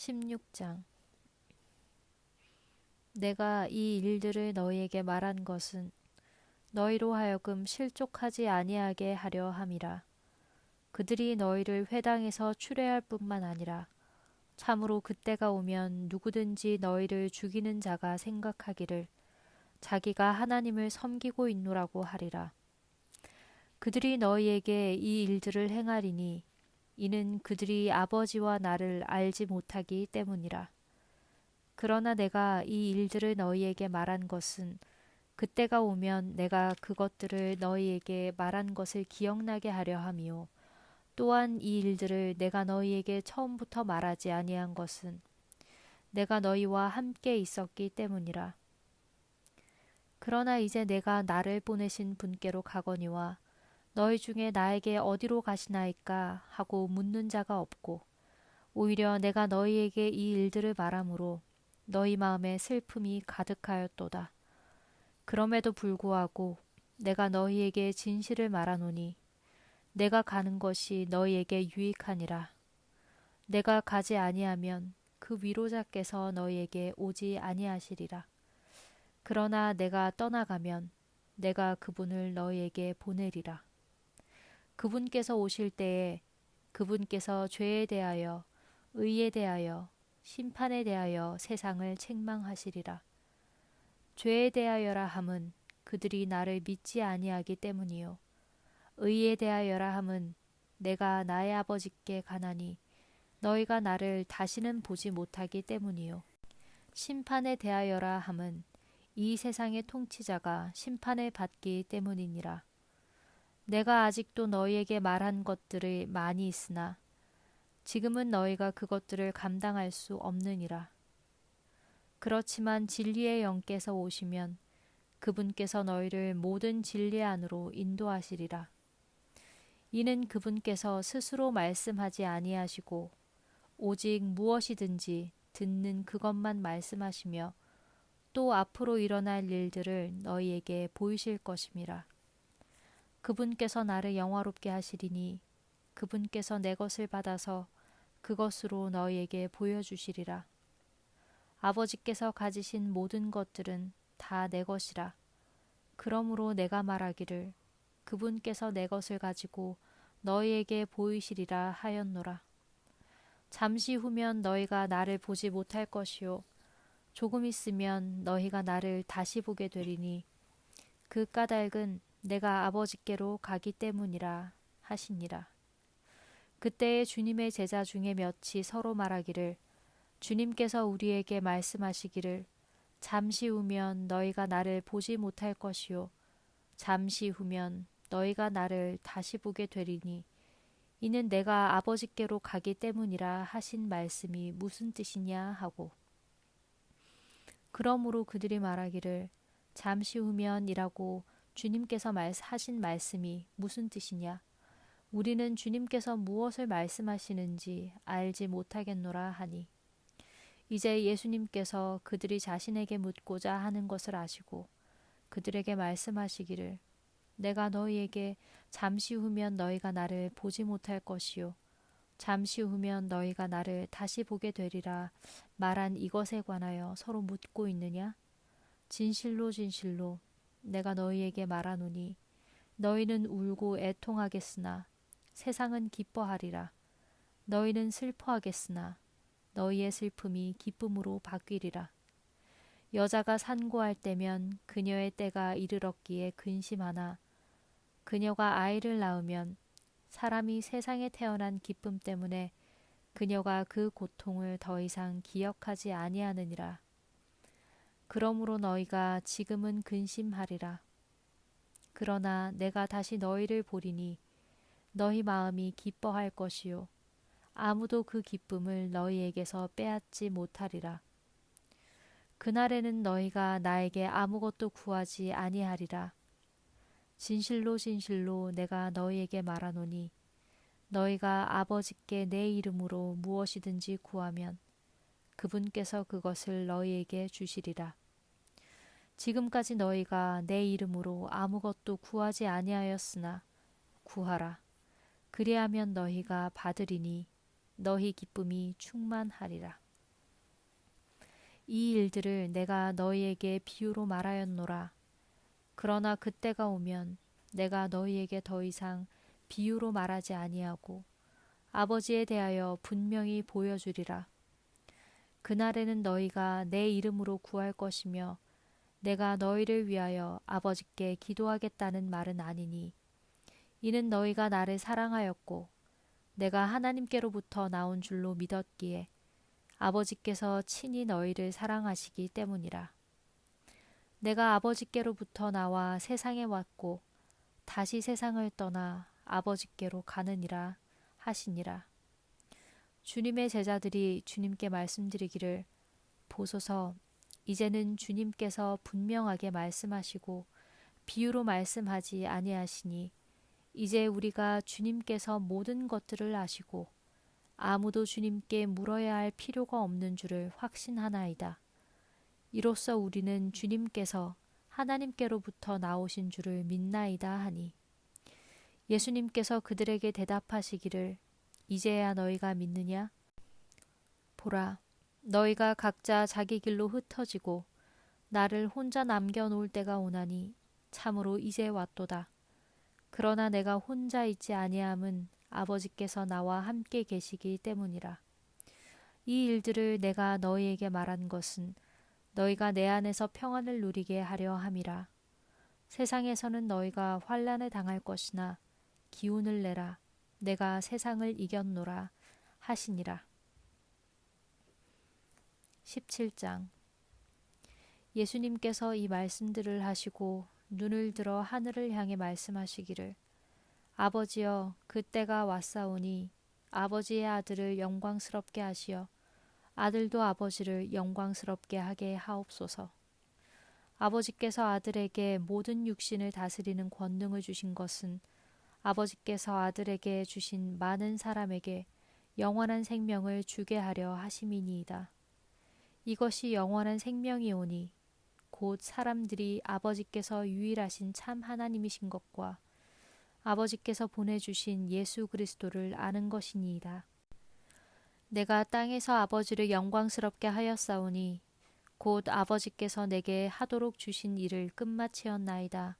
16장. 내가 이 일들을 너희에게 말한 것은 너희로 하여금 실족하지 아니하게 하려 함이라. 그들이 너희를 회당에서 추례할 뿐만 아니라 참으로 그때가 오면 누구든지 너희를 죽이는 자가 생각하기를 자기가 하나님을 섬기고 있노라고 하리라. 그들이 너희에게 이 일들을 행하리니 이는 그들이 아버지와 나를 알지 못하기 때문이라. 그러나 내가 이 일들을 너희에게 말한 것은 그때가 오면 내가 그것들을 너희에게 말한 것을 기억나게 하려 함이요. 또한 이 일들을 내가 너희에게 처음부터 말하지 아니한 것은 내가 너희와 함께 있었기 때문이라. 그러나 이제 내가 나를 보내신 분께로 가거니와 너희 중에 나에게 어디로 가시나이까 하고 묻는 자가 없고 오히려 내가 너희에게 이 일들을 말하므로 너희 마음에 슬픔이 가득하였도다. 그럼에도 불구하고 내가 너희에게 진실을 말하노니 내가 가는 것이 너희에게 유익하니라. 내가 가지 아니하면 그 위로자께서 너희에게 오지 아니하시리라. 그러나 내가 떠나가면 내가 그분을 너희에게 보내리라. 그분께서 오실 때에 그분께서 죄에 대하여 의에 대하여 심판에 대하여 세상을 책망하시리라. 죄에 대하여라 함은 그들이 나를 믿지 아니하기 때문이요. 의에 대하여라 함은 내가 나의 아버지께 가나니 너희가 나를 다시는 보지 못하기 때문이요. 심판에 대하여라 함은 이 세상의 통치자가 심판을 받기 때문이니라. 내가 아직도 너희에게 말한 것들이 많이 있으나 지금은 너희가 그것들을 감당할 수 없느니라. 그렇지만 진리의 영께서 오시면 그분께서 너희를 모든 진리 안으로 인도하시리라. 이는 그분께서 스스로 말씀하지 아니하시고 오직 무엇이든지 듣는 그것만 말씀하시며 또 앞으로 일어날 일들을 너희에게 보이실 것임이라. 그분께서 나를 영화롭게 하시리니 그분께서 내 것을 받아서 그것으로 너희에게 보여주시리라. 아버지께서 가지신 모든 것들은 다 내 것이라. 그러므로 내가 말하기를 그분께서 내 것을 가지고 너희에게 보이시리라 하였노라. 잠시 후면 너희가 나를 보지 못할 것이요 조금 있으면 너희가 나를 다시 보게 되리니 그 까닭은 내가 아버지께로 가기 때문이라 하시니라. 그때에 주님의 제자 중에 몇이 서로 말하기를 주님께서 우리에게 말씀하시기를 잠시 후면 너희가 나를 보지 못할 것이요 잠시 후면 너희가 나를 다시 보게 되리니 이는 내가 아버지께로 가기 때문이라 하신 말씀이 무슨 뜻이냐 하고 그러므로 그들이 말하기를 잠시 후면이라고 주님께서 하신 말씀이 무슨 뜻이냐 우리는 주님께서 무엇을 말씀하시는지 알지 못하겠노라 하니 이제 예수님께서 그들이 자신에게 묻고자 하는 것을 아시고 그들에게 말씀하시기를 내가 너희에게 잠시 후면 너희가 나를 보지 못할 것이요 잠시 후면 너희가 나를 다시 보게 되리라 말한 이것에 관하여 서로 묻고 있느냐? 진실로 진실로 내가 너희에게 말하노니 너희는 울고 애통하겠으나 세상은 기뻐하리라. 너희는 슬퍼하겠으나 너희의 슬픔이 기쁨으로 바뀌리라. 여자가 산고할 때면 그녀의 때가 이르렀기에 근심하나 그녀가 아이를 낳으면 사람이 세상에 태어난 기쁨 때문에 그녀가 그 고통을 더 이상 기억하지 아니하느니라. 그러므로 너희가 지금은 근심하리라. 그러나 내가 다시 너희를 보리니 너희 마음이 기뻐할 것이요 아무도 그 기쁨을 너희에게서 빼앗지 못하리라. 그날에는 너희가 나에게 아무것도 구하지 아니하리라. 진실로 진실로 내가 너희에게 말하노니 너희가 아버지께 내 이름으로 무엇이든지 구하면 그분께서 그것을 너희에게 주시리라. 지금까지 너희가 내 이름으로 아무것도 구하지 아니하였으나 구하라. 그리하면 너희가 받으리니 너희 기쁨이 충만하리라. 이 일들을 내가 너희에게 비유로 말하였노라. 그러나 그때가 오면 내가 너희에게 더 이상 비유로 말하지 아니하고 아버지에 대하여 분명히 보여주리라. 그날에는 너희가 내 이름으로 구할 것이며 내가 너희를 위하여 아버지께 기도하겠다는 말은 아니니 이는 너희가 나를 사랑하였고 내가 하나님께로부터 나온 줄로 믿었기에 아버지께서 친히 너희를 사랑하시기 때문이라. 내가 아버지께로부터 나와 세상에 왔고 다시 세상을 떠나 아버지께로 가느니라 하시니라. 주님의 제자들이 주님께 말씀드리기를 보소서, 이제는 주님께서 분명하게 말씀하시고 비유로 말씀하지 아니하시니 이제 우리가 주님께서 모든 것들을 아시고 아무도 주님께 물어야 할 필요가 없는 줄을 확신하나이다. 이로써 우리는 주님께서 하나님께로부터 나오신 줄을 믿나이다 하니 예수님께서 그들에게 대답하시기를 이제야 너희가 믿느냐? 보라, 너희가 각자 자기 길로 흩어지고 나를 혼자 남겨놓을 때가 오나니 참으로 이제 왔도다. 그러나 내가 혼자 있지 아니함은 아버지께서 나와 함께 계시기 때문이라. 이 일들을 내가 너희에게 말한 것은 너희가 내 안에서 평안을 누리게 하려 함이라. 세상에서는 너희가 환난을 당할 것이나 기운을 내라. 내가 세상을 이겼노라 하시니라. 17장. 예수님께서 이 말씀들을 하시고 눈을 들어 하늘을 향해 말씀하시기를 아버지여, 그때가 왔사오니 아버지의 아들을 영광스럽게 하시어 아들도 아버지를 영광스럽게 하게 하옵소서. 아버지께서 아들에게 모든 육신을 다스리는 권능을 주신 것은 아버지께서 아들에게 주신 많은 사람에게 영원한 생명을 주게 하려 하심이니이다. 이것이 영원한 생명이오니 곧 사람들이 아버지께서 유일하신 참 하나님이신 것과 아버지께서 보내주신 예수 그리스도를 아는 것이니이다. 내가 땅에서 아버지를 영광스럽게 하였사오니 곧 아버지께서 내게 하도록 주신 일을 끝마치었나이다.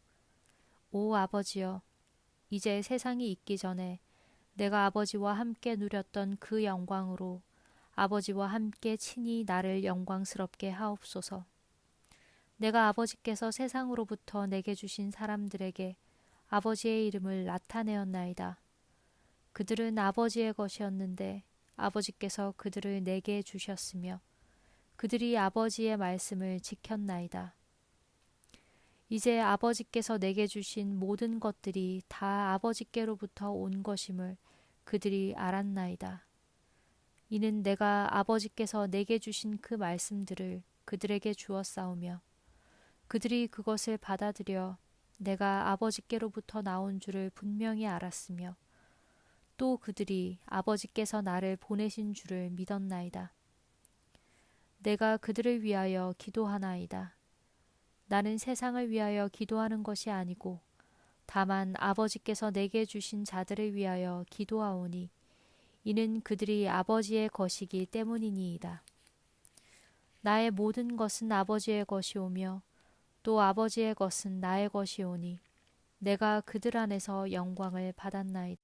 오 아버지여, 이제 세상이 있기 전에 내가 아버지와 함께 누렸던 그 영광으로 아버지와 함께 친히 나를 영광스럽게 하옵소서. 내가 아버지께서 세상으로부터 내게 주신 사람들에게 아버지의 이름을 나타내었나이다. 그들은 아버지의 것이었는데 아버지께서 그들을 내게 주셨으며 그들이 아버지의 말씀을 지켰나이다. 이제 아버지께서 내게 주신 모든 것들이 다 아버지께로부터 온 것임을 그들이 알았나이다. 이는 내가 아버지께서 내게 주신 그 말씀들을 그들에게 주었사오며 그들이 그것을 받아들여 내가 아버지께로부터 나온 줄을 분명히 알았으며 또 그들이 아버지께서 나를 보내신 줄을 믿었나이다. 내가 그들을 위하여 기도하나이다. 나는 세상을 위하여 기도하는 것이 아니고 다만 아버지께서 내게 주신 자들을 위하여 기도하오니 이는 그들이 아버지의 것이기 때문이니이다. 나의 모든 것은 아버지의 것이오며 또 아버지의 것은 나의 것이오니 내가 그들 안에서 영광을 받았나이다.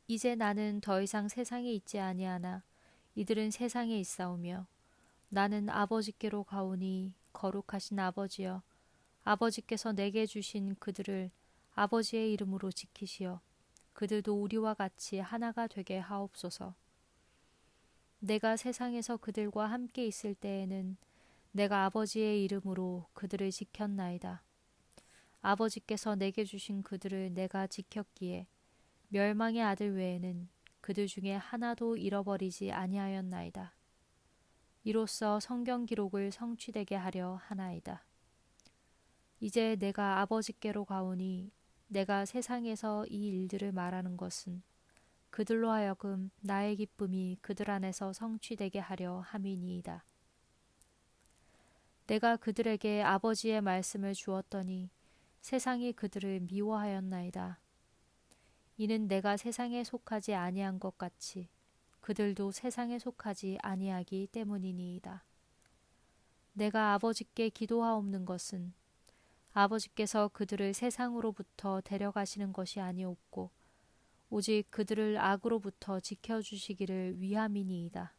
이제 나는 더 이상 세상에 있지 아니하나 이들은 세상에 있사오며 나는 아버지께로 가오니 거룩하신 아버지여, 아버지께서 내게 주신 그들을 아버지의 이름으로 지키시어 그들도 우리와 같이 하나가 되게 하옵소서. 내가 세상에서 그들과 함께 있을 때에는 내가 아버지의 이름으로 그들을 지켰나이다. 아버지께서 내게 주신 그들을 내가 지켰기에 멸망의 아들 외에는 그들 중에 하나도 잃어버리지 아니하였나이다. 이로써 성경 기록을 성취되게 하려 하나이다. 이제 내가 아버지께로 가오니 내가 세상에서 이 일들을 말하는 것은 그들로 하여금 나의 기쁨이 그들 안에서 성취되게 하려 함이니이다. 내가 그들에게 아버지의 말씀을 주었더니 세상이 그들을 미워하였나이다. 이는 내가 세상에 속하지 아니한 것 같이 그들도 세상에 속하지 아니하기 때문이니이다. 내가 아버지께 기도하옵는 것은 아버지께서 그들을 세상으로부터 데려가시는 것이 아니옵고 오직 그들을 악으로부터 지켜주시기를 위함이니이다.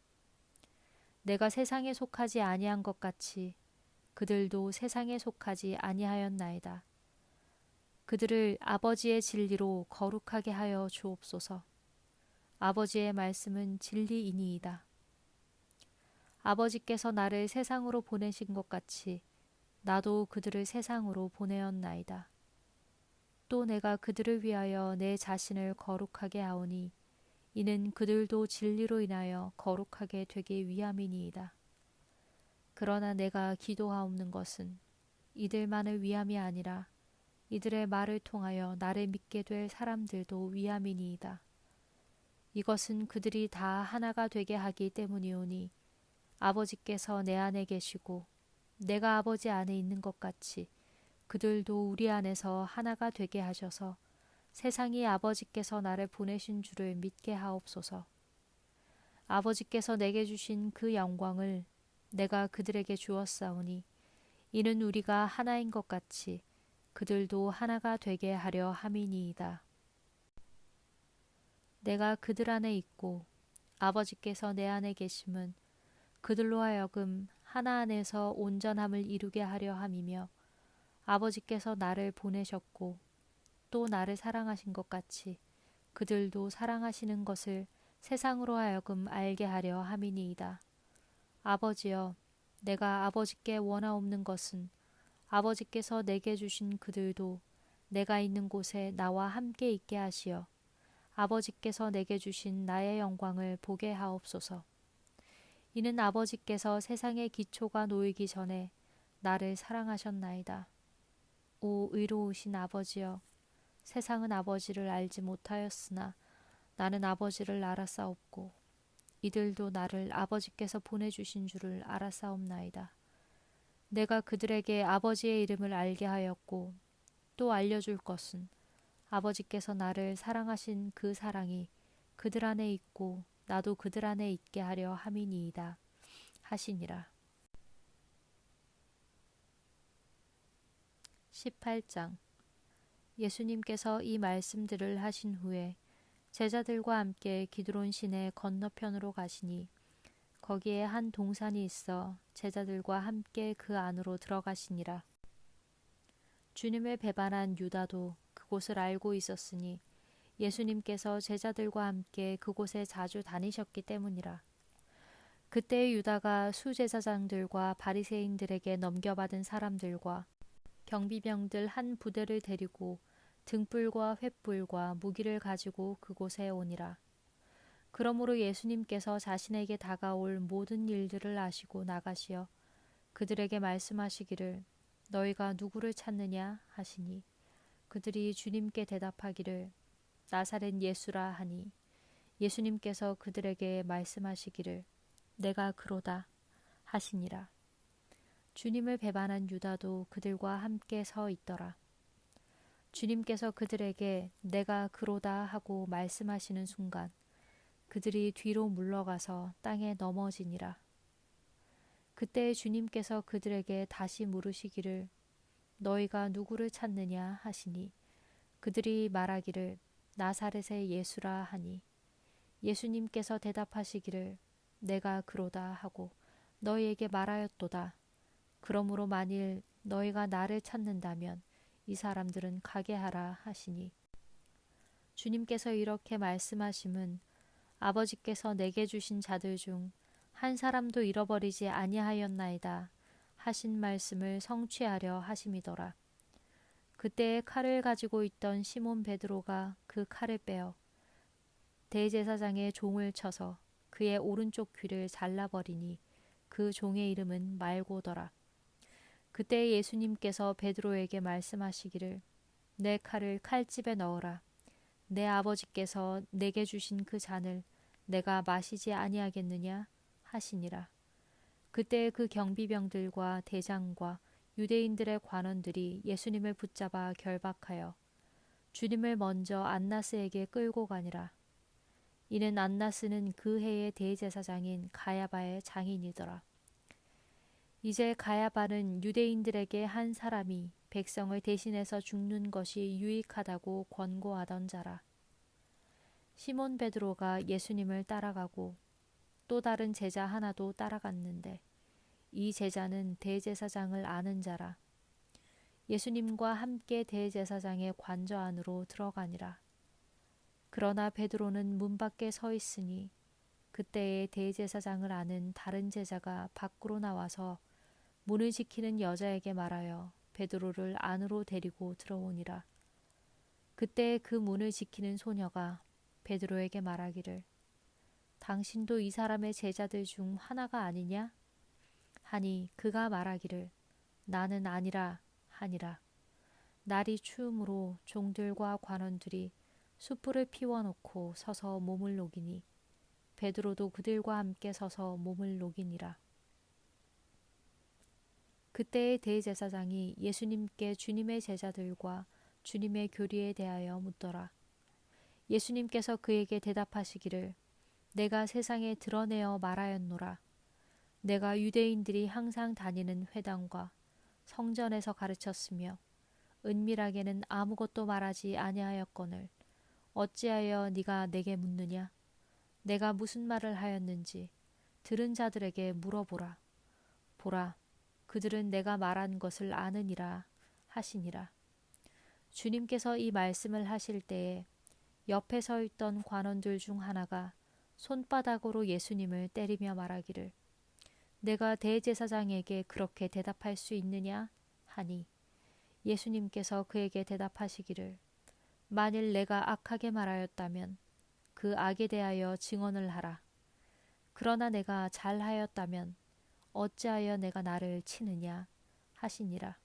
내가 세상에 속하지 아니한 것 같이 그들도 세상에 속하지 아니하였나이다. 그들을 아버지의 진리로 거룩하게 하여 주옵소서. 아버지의 말씀은 진리이니이다. 아버지께서 나를 세상으로 보내신 것 같이 나도 그들을 세상으로 보내었나이다. 또 내가 그들을 위하여 내 자신을 거룩하게 하오니 이는 그들도 진리로 인하여 거룩하게 되기 위함이니이다. 그러나 내가 기도하옵는 것은 이들만을 위함이 아니라 이들의 말을 통하여 나를 믿게 될 사람들도 위함이니이다. 이것은 그들이 다 하나가 되게 하기 때문이오니 아버지께서 내 안에 계시고 내가 아버지 안에 있는 것 같이 그들도 우리 안에서 하나가 되게 하셔서 세상이 아버지께서 나를 보내신 줄을 믿게 하옵소서. 아버지께서 내게 주신 그 영광을 내가 그들에게 주었사오니 이는 우리가 하나인 것 같이 그들도 하나가 되게 하려 함이니이다. 내가 그들 안에 있고 아버지께서 내 안에 계심은 그들로 하여금 하나 안에서 온전함을 이루게 하려 함이며 아버지께서 나를 보내셨고 또 나를 사랑하신 것 같이 그들도 사랑하시는 것을 세상으로 하여금 알게 하려 함이니이다. 아버지여, 내가 아버지께 원하옵는 것은 아버지께서 내게 주신 그들도 내가 있는 곳에 나와 함께 있게 하시어 아버지께서 내게 주신 나의 영광을 보게 하옵소서. 이는 아버지께서 세상의 기초가 놓이기 전에 나를 사랑하셨나이다. 오 의로우신 아버지여, 세상은 아버지를 알지 못하였으나 나는 아버지를 알았사옵고 이들도 나를 아버지께서 보내주신 줄을 알았사옵나이다. 내가 그들에게 아버지의 이름을 알게 하였고 또 알려줄 것은 아버지께서 나를 사랑하신 그 사랑이 그들 안에 있고 나도 그들 안에 있게 하려 함이니이다 하시니라. 18장. 예수님께서 이 말씀들을 하신 후에 제자들과 함께 기드론 시내 건너편으로 가시니 거기에 한 동산이 있어 제자들과 함께 그 안으로 들어가시니라. 주님을 배반한 유다도 그곳을 알고 있었으니 예수님께서 제자들과 함께 그곳에 자주 다니셨기 때문이라. 그때 유다가 수제사장들과 바리새인들에게 넘겨받은 사람들과 경비병들 한 부대를 데리고 등불과 횃불과 무기를 가지고 그곳에 오니라. 그러므로 예수님께서 자신에게 다가올 모든 일들을 아시고 나가시어 그들에게 말씀하시기를 너희가 누구를 찾느냐 하시니 그들이 주님께 대답하기를 나사렛 예수라 하니 예수님께서 그들에게 말씀하시기를 내가 그로다 하시니라. 주님을 배반한 유다도 그들과 함께 서 있더라. 주님께서 그들에게 내가 그로다 하고 말씀하시는 순간 그들이 뒤로 물러가서 땅에 넘어지니라. 그때 주님께서 그들에게 다시 물으시기를 너희가 누구를 찾느냐 하시니 그들이 말하기를 나사렛의 예수라 하니 예수님께서 대답하시기를 내가 그로다 하고 너희에게 말하였도다. 그러므로 만일 너희가 나를 찾는다면 이 사람들은 가게 하라 하시니 주님께서 이렇게 말씀하심은 아버지께서 내게 주신 자들 중 한 사람도 잃어버리지 아니하였나이다 하신 말씀을 성취하려 하심이더라. 그때에 칼을 가지고 있던 시몬 베드로가 그 칼을 빼어 대제사장의 종을 쳐서 그의 오른쪽 귀를 잘라버리니 그 종의 이름은 말고더라. 그때 예수님께서 베드로에게 말씀하시기를 내 칼을 칼집에 넣어라. 내 아버지께서 내게 주신 그 잔을 내가 마시지 아니하겠느냐 하시니라. 그때 그 경비병들과 대장과 유대인들의 관원들이 예수님을 붙잡아 결박하여 주님을 먼저 안나스에게 끌고 가니라. 이는 안나스는 그 해의 대제사장인 가야바의 장인이더라. 이제 가야바는 유대인들에게 한 사람이 백성을 대신해서 죽는 것이 유익하다고 권고하던 자라. 시몬 베드로가 예수님을 따라가고 또 다른 제자 하나도 따라갔는데 이 제자는 대제사장을 아는 자라. 예수님과 함께 대제사장의 관저 안으로 들어가니라. 그러나 베드로는 문 밖에 서 있으니 그때에 대제사장을 아는 다른 제자가 밖으로 나와서 문을 지키는 여자에게 말하여 베드로를 안으로 데리고 들어오니라. 그때 그 문을 지키는 소녀가 베드로에게 말하기를 당신도 이 사람의 제자들 중 하나가 아니냐? 하니 그가 말하기를 나는 아니라 하니라. 날이 추우므로 종들과 관원들이 숯불을 피워놓고 서서 몸을 녹이니 베드로도 그들과 함께 서서 몸을 녹이니라. 그때의 대제사장이 예수님께 주님의 제자들과 주님의 교리에 대하여 묻더라. 예수님께서 그에게 대답하시기를 내가 세상에 드러내어 말하였노라. 내가 유대인들이 항상 다니는 회당과 성전에서 가르쳤으며 은밀하게는 아무것도 말하지 아니하였거늘 어찌하여 네가 내게 묻느냐? 내가 무슨 말을 하였는지 들은 자들에게 물어보라. 보라, 그들은 내가 말한 것을 아느니라 하시니라. 주님께서 이 말씀을 하실 때에 옆에 서 있던 관원들 중 하나가 손바닥으로 예수님을 때리며 말하기를 내가 대제사장에게 그렇게 대답할 수 있느냐? 하니 예수님께서 그에게 대답하시기를 만일 내가 악하게 말하였다면 그 악에 대하여 증언을 하라. 그러나 내가 잘하였다면 어찌하여 내가 나를 치느냐 하시니라.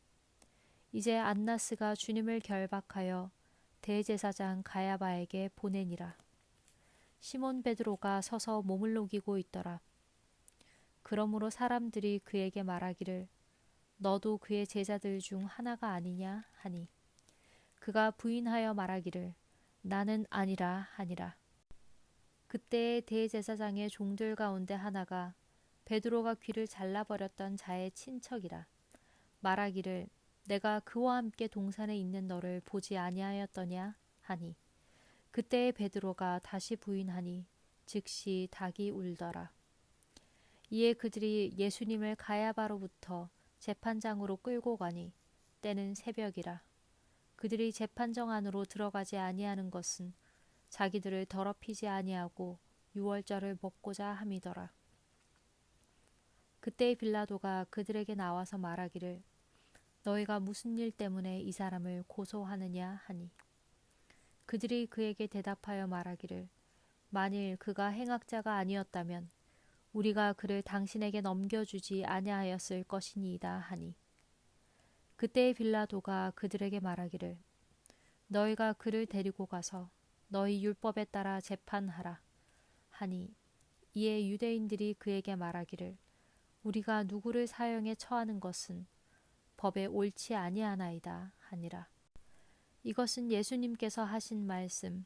이제 안나스가 주님을 결박하여 대제사장 가야바에게 보내니라. 시몬 베드로가 서서 몸을 녹이고 있더라. 그러므로 사람들이 그에게 말하기를 너도 그의 제자들 중 하나가 아니냐 하니 그가 부인하여 말하기를 나는 아니라 하니라. 그때의 대제사장의 종들 가운데 하나가 베드로가 귀를 잘라버렸던 자의 친척이라. 말하기를 내가 그와 함께 동산에 있는 너를 보지 아니하였더냐 하니 그때의 베드로가 다시 부인하니 즉시 닭이 울더라. 이에 그들이 예수님을 가야바로부터 재판장으로 끌고 가니 때는 새벽이라. 그들이 재판정 안으로 들어가지 아니하는 것은 자기들을 더럽히지 아니하고 유월절을 먹고자 함이더라. 그때 빌라도가 그들에게 나와서 말하기를 너희가 무슨 일 때문에 이 사람을 고소하느냐 하니 그들이 그에게 대답하여 말하기를 만일 그가 행악자가 아니었다면 우리가 그를 당신에게 넘겨주지 아니하였을 것이니이다 하니 그때 빌라도가 그들에게 말하기를 너희가 그를 데리고 가서 너희 율법에 따라 재판하라 하니 이에 유대인들이 그에게 말하기를 우리가 누구를 사형에 처하는 것은 법에 옳지 아니하나이다 하니라. 이것은 예수님께서 하신 말씀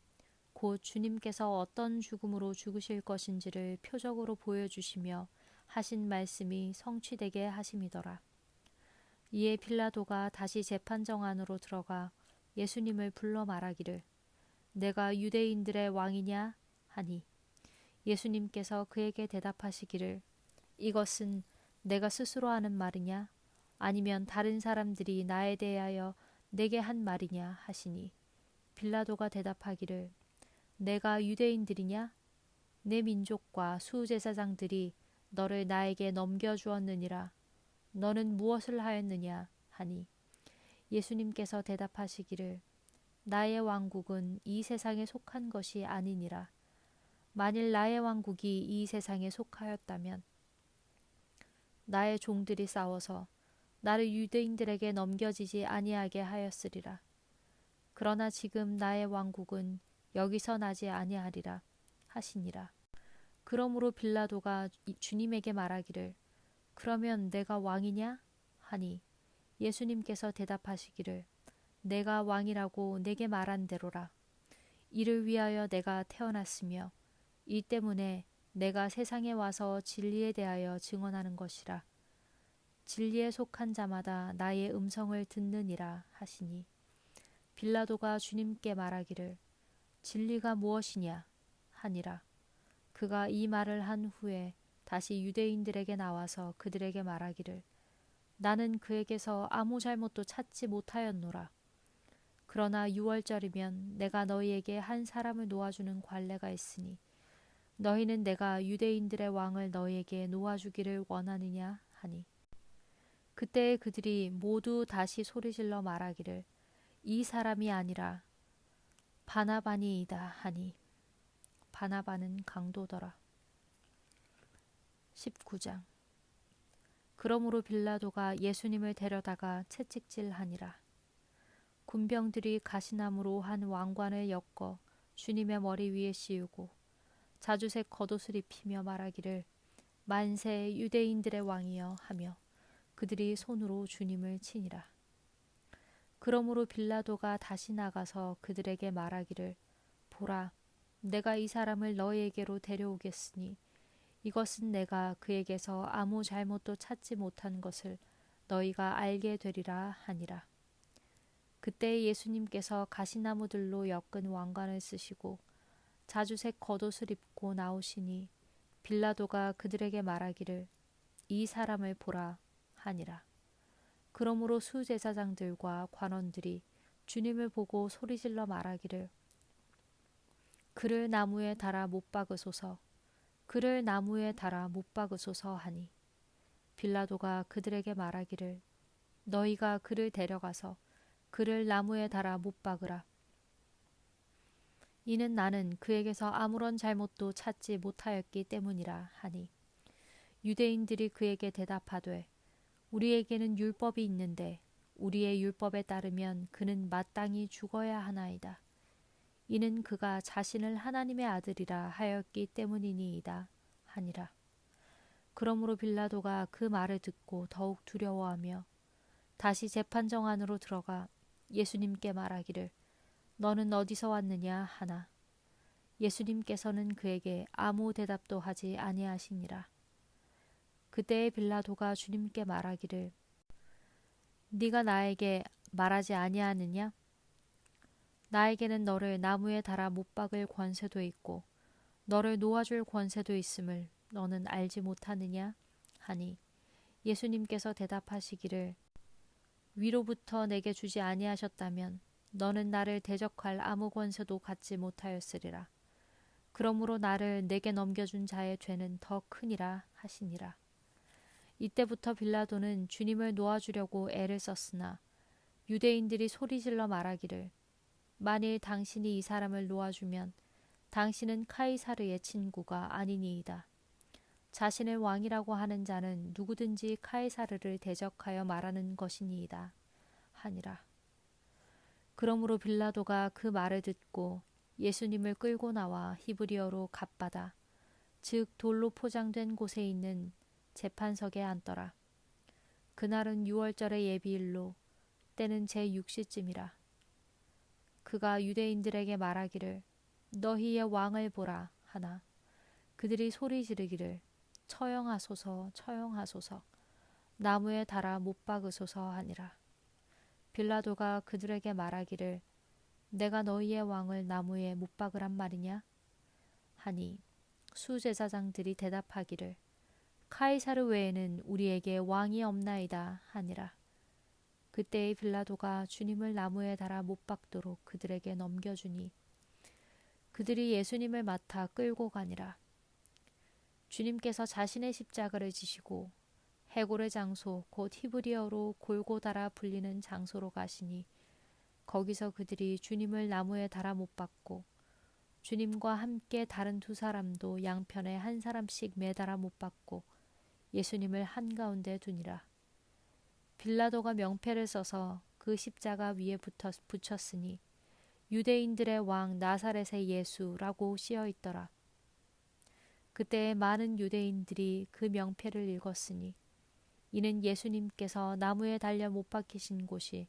곧 주님께서 어떤 죽음으로 죽으실 것인지를 표적으로 보여주시며 하신 말씀이 성취되게 하심이더라. 이에 빌라도가 다시 재판정 안으로 들어가 예수님을 불러 말하기를 내가 유대인들의 왕이냐 하니 예수님께서 그에게 대답하시기를 이것은 내가 스스로 하는 말이냐 아니면 다른 사람들이 나에 대하여 내게 한 말이냐 하시니 빌라도가 대답하기를 내가 유대인들이냐 내 민족과 수제사장들이 너를 나에게 넘겨주었느니라 너는 무엇을 하였느냐 하니 예수님께서 대답하시기를 나의 왕국은 이 세상에 속한 것이 아니니라. 만일 나의 왕국이 이 세상에 속하였다면 나의 종들이 싸워서 나를 유대인들에게 넘겨지지 아니하게 하였으리라. 그러나 지금 나의 왕국은 여기서 나지 아니하리라 하시니라. 그러므로 빌라도가 주님에게 말하기를 그러면 내가 왕이냐 하니 예수님께서 대답하시기를 내가 왕이라고 내게 말한 대로라. 이를 위하여 내가 태어났으며 이 때문에 내가 세상에 와서 진리에 대하여 증언하는 것이라. 진리에 속한 자마다 나의 음성을 듣느니라 하시니 빌라도가 주님께 말하기를 진리가 무엇이냐 하니라. 그가 이 말을 한 후에 다시 유대인들에게 나와서 그들에게 말하기를 나는 그에게서 아무 잘못도 찾지 못하였노라. 그러나 6월절이면 내가 너희에게 한 사람을 놓아주는 관례가 있으니 너희는 내가 유대인들의 왕을 너희에게 놓아주기를 원하느냐 하니 그때에 그들이 모두 다시 소리질러 말하기를 이 사람이 아니라 바나바니이다 하니 바나바는 강도더라. 19장. 그러므로 빌라도가 예수님을 데려다가 채찍질하니라. 군병들이 가시나무로 한 왕관을 엮어 주님의 머리 위에 씌우고 자주색 겉옷을 입히며 말하기를 만세 유대인들의 왕이여 하며 그들이 손으로 주님을 치니라. 그러므로 빌라도가 다시 나가서 그들에게 말하기를 보라 내가 이 사람을 너희에게로 데려오겠으니 이것은 내가 그에게서 아무 잘못도 찾지 못한 것을 너희가 알게 되리라 하니라. 그때 예수님께서 가시나무들로 엮은 왕관을 쓰시고 자주색 겉옷을 입고 나오시니 빌라도가 그들에게 말하기를 이 사람을 보라 하니라. 그러므로 수제사장들과 관원들이 주님을 보고 소리질러 말하기를 그를 나무에 달아 못 박으소서 그를 나무에 달아 못 박으소서 하니 빌라도가 그들에게 말하기를 너희가 그를 데려가서 그를 나무에 달아 못 박으라. 이는 나는 그에게서 아무런 잘못도 찾지 못하였기 때문이라 하니 유대인들이 그에게 대답하되 우리에게는 율법이 있는데 우리의 율법에 따르면 그는 마땅히 죽어야 하나이다. 이는 그가 자신을 하나님의 아들이라 하였기 때문이니이다 하니라. 그러므로 빌라도가 그 말을 듣고 더욱 두려워하며 다시 재판정 안으로 들어가 예수님께 말하기를 너는 어디서 왔느냐 하나 예수님께서는 그에게 아무 대답도 하지 아니하시니라. 그때에 빌라도가 주님께 말하기를 네가 나에게 말하지 아니하느냐? 나에게는 너를 나무에 달아 못 박을 권세도 있고 너를 놓아줄 권세도 있음을 너는 알지 못하느냐? 하니 예수님께서 대답하시기를 위로부터 내게 주지 아니하셨다면 너는 나를 대적할 아무 권세도 갖지 못하였으리라. 그러므로 나를 내게 넘겨준 자의 죄는 더 크니라 하시니라. 이때부터 빌라도는 주님을 놓아주려고 애를 썼으나 유대인들이 소리질러 말하기를 만일 당신이 이 사람을 놓아주면 당신은 카이사르의 친구가 아니니이다. 자신을 왕이라고 하는 자는 누구든지 카이사르를 대적하여 말하는 것이니이다 하니라. 그러므로 빌라도가 그 말을 듣고 예수님을 끌고 나와 히브리어로 갓바다 즉 돌로 포장된 곳에 있는 재판석에 앉더라. 그날은 6월절의 예비일로 때는 제6시쯤이라. 그가 유대인들에게 말하기를 너희의 왕을 보라 하나 그들이 소리 지르기를 처형하소서 처형하소서 나무에 달아 못 박으소서 하니라. 빌라도가 그들에게 말하기를 내가 너희의 왕을 나무에 못 박으란 말이냐 하니 수제사장들이 대답하기를 카이사르 외에는 우리에게 왕이 없나이다 하니라. 그때의 빌라도가 주님을 나무에 달아 못 박도록 그들에게 넘겨주니 그들이 예수님을 맡아 끌고 가니라. 주님께서 자신의 십자가를 지시고 해골의 장소 곧 히브리어로 골고다라 불리는 장소로 가시니 거기서 그들이 주님을 나무에 달아 못 박고 주님과 함께 다른 두 사람도 양편에 한 사람씩 매달아 못 박고 예수님을 한가운데 두니라. 빌라도가 명패를 써서 그 십자가 위에 붙였으니 유대인들의 왕 나사렛의 예수라고 씌어 있더라. 그때에 많은 유대인들이 그 명패를 읽었으니 이는 예수님께서 나무에 달려 못 박히신 곳이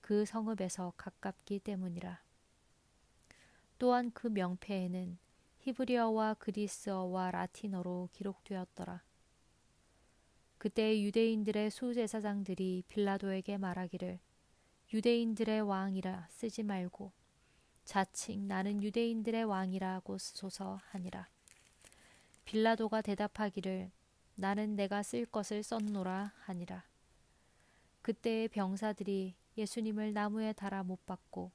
그 성읍에서 가깝기 때문이라. 또한 그 명패에는 히브리어와 그리스어와 라틴어로 기록되었더라. 그때 유대인들의 수제사장들이 빌라도에게 말하기를 유대인들의 왕이라 쓰지 말고 자칭 나는 유대인들의 왕이라고 쓰소서 하니라. 빌라도가 대답하기를 나는 내가 쓸 것을 썼노라 하니라. 그때의 병사들이 예수님을 나무에 달아 못 박고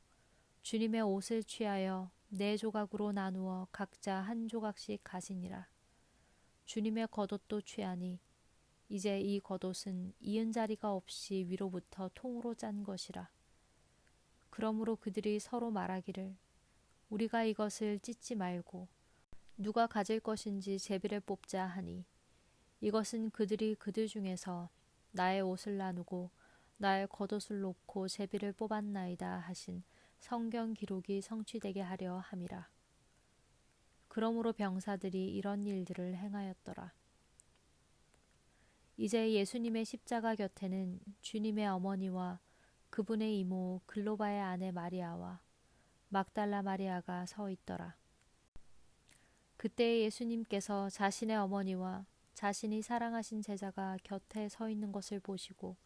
주님의 옷을 취하여 4조각으로 나누어 각자 한 조각씩 가지니라. 주님의 겉옷도 취하니 이제 이 겉옷은 이은 자리가 없이 위로부터 통으로 짠 것이라. 그러므로 그들이 서로 말하기를 우리가 이것을 찢지 말고 누가 가질 것인지 제비를 뽑자 하니 이것은 그들이 그들 중에서 나의 옷을 나누고 나의 겉옷을 놓고 제비를 뽑았나이다 하신 성경 기록이 성취되게 하려 함이라. 그러므로 병사들이 이런 일들을 행하였더라. 이제 예수님의 십자가 곁에는 주님의 어머니와 그분의 이모 글로바의 아내 마리아와 막달라 마리아가 서 있더라. 그때 예수님께서 자신의 어머니와 자신이 사랑하신 제자가 곁에 서 있는 것을 보시고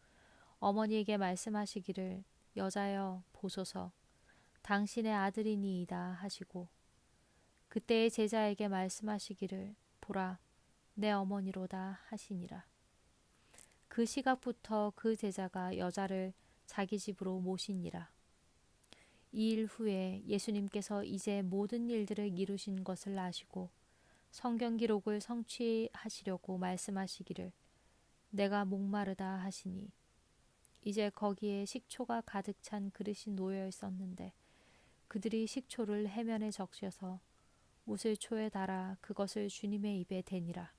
어머니에게 말씀하시기를 여자여 보소서 당신의 아들이니이다 하시고 그때의 제자에게 말씀하시기를 보라 내 어머니로다 하시니라. 그 시각부터 그 제자가 여자를 자기 집으로 모시니라. 이 일 후에 예수님께서 이제 모든 일들을 이루신 것을 아시고 성경 기록을 성취하시려고 말씀하시기를 내가 목마르다 하시니 이제 거기에 식초가 가득 찬 그릇이 놓여 있었는데 그들이 식초를 해면에 적셔서 우슬초에 달아 그것을 주님의 입에 대니라.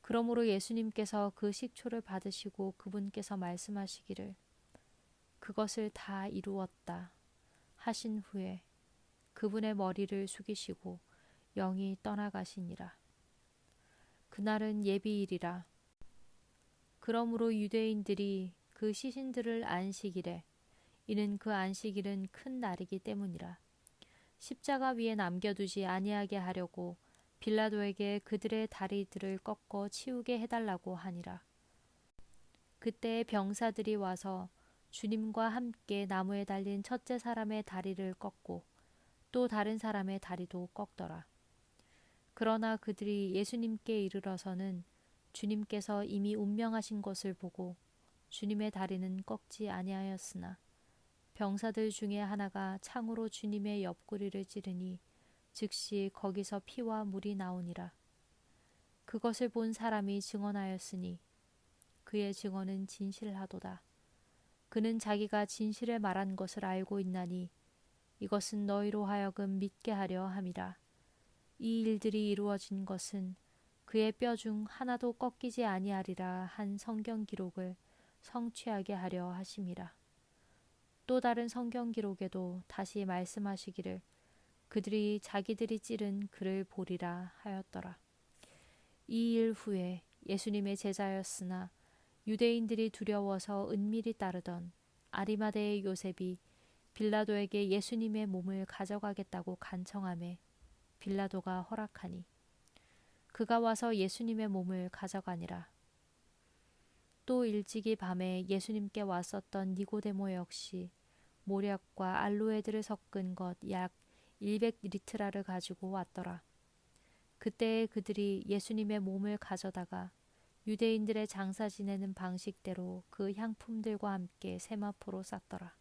그러므로 예수님께서 그 식초를 받으시고 그분께서 말씀하시기를 그것을 다 이루었다 하신 후에 그분의 머리를 숙이시고 영이 떠나가시니라. 그날은 예비일이라. 그러므로 유대인들이 그 시신들을 안식일에 이는 그 안식일은 큰 날이기 때문이라. 십자가 위에 남겨두지 아니하게 하려고 빌라도에게 그들의 다리들을 꺾어 치우게 해달라고 하니라. 그때 병사들이 와서 주님과 함께 나무에 달린 첫째 사람의 다리를 꺾고 또 다른 사람의 다리도 꺾더라. 그러나 그들이 예수님께 이르러서는 주님께서 이미 운명하신 것을 보고 주님의 다리는 꺾지 아니하였으나 병사들 중에 하나가 창으로 주님의 옆구리를 찌르니 즉시 거기서 피와 물이 나오니라. 그것을 본 사람이 증언하였으니 그의 증언은 진실하도다. 그는 자기가 진실을 말한 것을 알고 있나니 이것은 너희로 하여금 믿게 하려 함이라. 이 일들이 이루어진 것은 그의 뼈 중 하나도 꺾이지 아니하리라 한 성경 기록을 성취하게 하려 하심이라. 또 다른 성경 기록에도 다시 말씀하시기를 그들이 자기들이 찌른 그를 보리라 하였더라. 이 일 후에 예수님의 제자였으나 유대인들이 두려워서 은밀히 따르던 아리마대의 요셉이 빌라도에게 예수님의 몸을 가져가겠다고 간청하매 빌라도가 허락하니 그가 와서 예수님의 몸을 가져가니라. 또 일찍이 밤에 예수님께 왔었던 니고데모 역시 모략과 알로에들을 섞은 것 약 100리트라를 가지고 왔더라. 그때에 그들이 예수님의 몸을 가져다가 유대인들의 장사 지내는 방식대로 그 향품들과 함께 세마포로 쌌더라.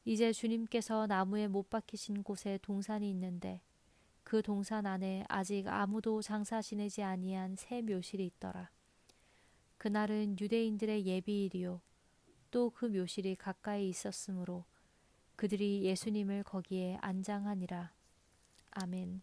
이제 주님께서 나무에 못 박히신 곳에 동산이 있는데 그 동산 안에 아직 아무도 장사 지내지 아니한 새 묘실이 있더라. 그날은 유대인들의 예비일이요 또 그 묘실이 가까이 있었으므로 그들이 예수님을 거기에 안장하니라. 아멘.